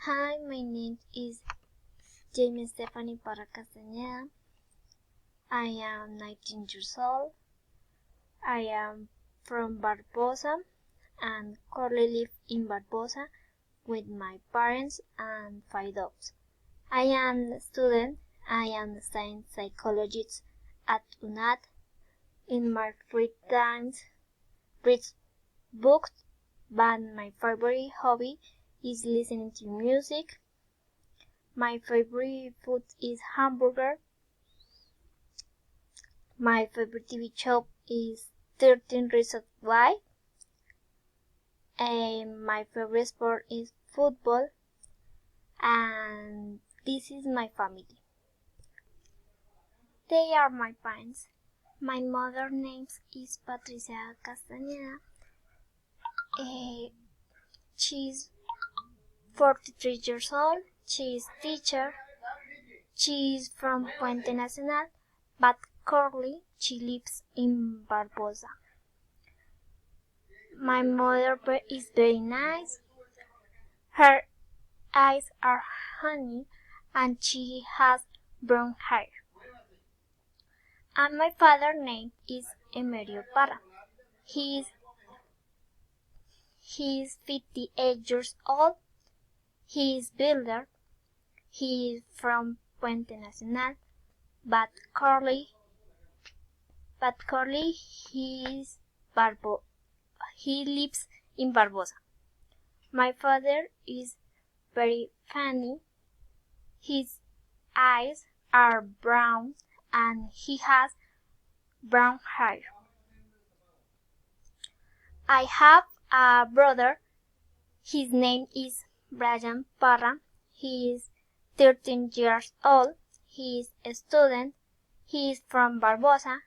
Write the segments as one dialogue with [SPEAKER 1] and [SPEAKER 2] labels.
[SPEAKER 1] Hi, my name is Jamie Stephanie Parra Castañeda. I am 19 years old. I am from Barbosa and currently live in Barbosa with my parents and 5 dogs. I am a student. I am studying psychology at UNAD. In my free times, read books, but my favorite hobby is listening to music. My favorite food is hamburger. My favorite TV show is 13 Reasons Why. And my favorite sport is football. And this is my family. They are my parents. My mother's name is Patricia Castañeda. She's 43 years old. She is teacher. She is from Puente Nacional, but currently she lives in Barbosa. My mother is very nice. Her eyes are honey and she has brown hair. And my father's name is Emerio Parra. He is 58 years old. He is builder. He is from Puente Nacional, but currently he lives in Barbosa. My father is very funny. His eyes are brown and he has brown hair. I have a brother. His name is Brian Parra. He is 13 years old. He is a student. He is from Barbosa.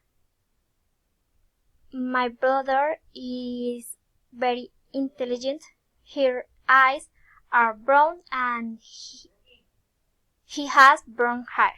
[SPEAKER 1] My brother is very intelligent. His eyes are brown and he has brown hair.